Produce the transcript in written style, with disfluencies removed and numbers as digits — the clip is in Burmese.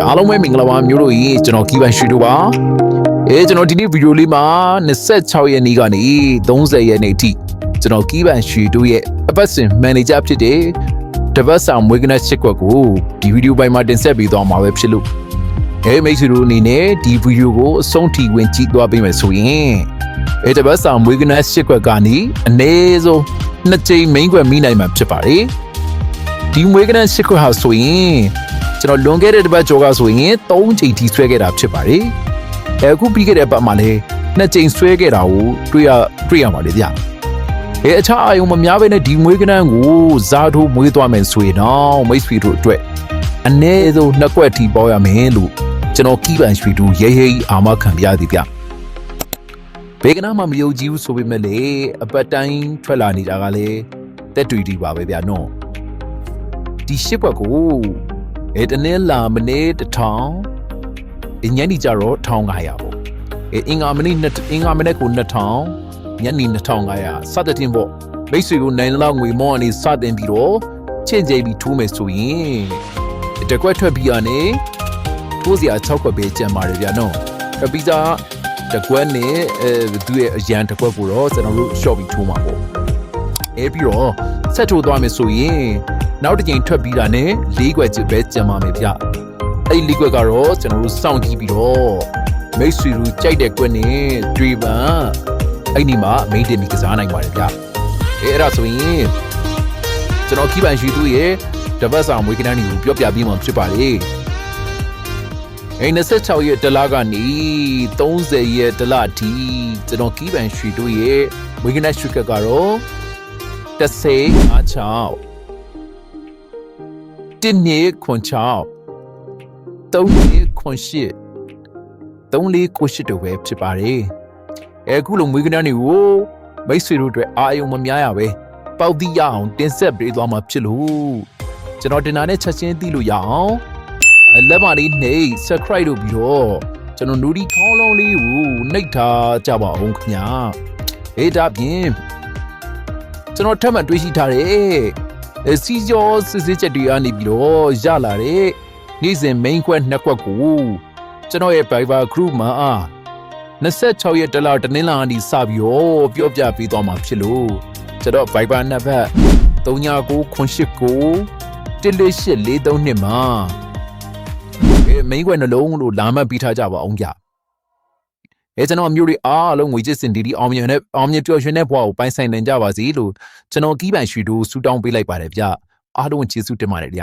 အားလုံးပဲမင်္ဂလာပါမျိုးတို့ရေကျွန်တော်ကီးပန်ရွှေတို့ပါကျွန်တော်ဒီနေ့ဗီဒီယိုလေးမှာ26ရက်နေ့ကနေ30ရက်နေ့အထိကျွန်တော်ကီးပန်ရွှေတို့ရဲ့အပတ်စဉ်မန်နေဂျာဖြစ်တဲ့တပတ်ဆောင်မွေးကနက်ချစ်ကွက်ကိုဒီဗီဒီယိုပိုင်းမှာတင်ဆက်ပေးသွားမှာပဲဖြစ်လို့မိတ်ဆွေတို့အနေနဲ့ဒီဗီဒီယိုကိုအဆုံးထိဝင်ကြည့်သွားပေးမယ်ဆိုရင်တပတ်ဆောင်မွေးကနက်ချစ်ကွက်ကနေအနည်းဆုံး2ကြိမ်မိန်းကွက်မိနိုင်မှာဖြစ်ပါတယ်ဒီမွေးကနက်ချစ်ကွက်ဟာဆိုရင်ကျွန်တော်လွန်ခဲ့တဲ့တပတ်ကျော်ကဆိုရင်3ကြိမ်ထိဆွဲခဲ့တာဖြစ်ပါတယ်အခုပြီးခဲ့တဲ့ပတ်မှာလည်း2ကြိမ်ဆွဲခဲ့တာကိုတွေ့ရပါလေဗျအခြားအယုံမများပဲနဲ့ဒီမွေးကနန်းကိုဇာထိုးမွေးသွားမယ်ဆိုရင်တော့မိတ်ဆွေတို့အတွက်အနည်းဆုံး2ကွက်ထိပေါရမယ်လို့ကျွန်တော်ကီးပန်ရွှေတို့ရဲရဲအာမခံပြသည်ဗျဘေကနာမှမယုံကြည်ဘူးဆိုပေမဲ့လေအပတ်တိုင်းထွက်လာနေတာကလည်းတက်တွေ့ဒီပါပဲဗျနော်ဒီရှစ်ဘက်ကိုတနေ့လာမနေ့1000ညနေကျတော့1500ပေါ့အင်္ဂါမနေ့ကို2000ညနေ2500စသဖြင့်ပေါ့မိတ်ဆွေကိုနိုင်လောက်ငွေမောင်းအနေစတင်ပြီးတော့ချင့်ကျိပြီးထိုးမယ်ဆိုရင်တကွက်ထွက်ပြီးရနေထိုးစရာ6ခွက်ပဲကျန်ပါတယ်ဗျာနော်ပီဇာတကွက်နဲ့သူ့ရဲ့အရန်တကွက်ကိုတော့ကျွန်တော်တို့ရှော့ပြီးထိုးမှာပေါ့ပြီးတော့ဆက်ထိုးသွားမယ်ဆိုရင်နောက်တစ်ကြိမ်ထွက်ပြီးတာနဲ့4ခွက်ပဲကျန်ပါမယ်ဗျအဲ့4ခွက်ကတော့ကျွန်တော်တို့စောင့်ကြည့်ပြီးတော့မိတ်ဆွေတို့ကြိုက်တဲ့ကွက်နဲ့တွေးပန်အဲ့ဒီမှာမိတ်တင်ပြီးကစားနိုင်ပါတယ်ဗျအဲ့ဒါဆိုရင်ကျွန်တော်ကီးပန်ရွှေတို့ရဲ့တပတ်ဆောင်မွေးကနန်းတွေကိုပြောပြပေးမှာဖြစ်ပါလေ26ရက်တလကနေ30ရက်တလအထိကျွန်တော်ကီးပန်ရွှေတို့ရဲ့မွေးကနန်းရွှေကက်ကတော့1056တင်းနေခွန်ချောင်း3နေခွန်ရှစ်3လေးကိုရှစ်တို့ပဲဖြစ်ပါတယ်အခုလိုမွေးကနန်းတွေကိုမိတ်ဆွေတို့အတွက်အာယုံမများရပဲပေါက်တိရအောင်တင်ဆက်ပေးသွားမှာဖြစ်လို့ကျွန်တော်တင်တာနဲ့ချက်ချင်းသိလို့ရအောင်လက်မလေးနှိပ် subscribe လုပ်ပြီးတော့ကျွန်တော် notification ခေါင်းလုံးလေးကိုနှိပ်ထားကြပါအောင်ခင်ဗျာဒါပြင်ကျွန်တော်ထပ်မံတွေ့ရှိထားတဲ့စီကျော်စစ်စစ်ချက်တွေကနေပြီးတော့ရလာတဲ့နေ့စဉ် main quest 2ကွက်ကိုကျွန်တော်ရဲ့ Viber group မှာ26ရက်တလတနင်္လာနေ့စပြီးတော့ပြောပြပေးသွားမှာဖြစ်လို့ကျွန်တော် Viber နံပါတ်3998914843မှာmain quest နှလုံးလို့လာမှတ်ပြီးထားကြပါအောင်ဗျကျွန်တော်မျိုးတွေအားလုံးငွေချစ်စင်ဒီအောင်မြင်ပျော်ရွှင်တဲ့ဘဝကိုပိုင်ဆိုင်နိုင်ကြပါစေလို့ကျွန်တော်ကီးပန်ရွှေတို့ဆူတောင်းပေးလိုက်ပါတယ်ဗျအားလုံးကျေးဇူးတင်ပါတယ်ဗျ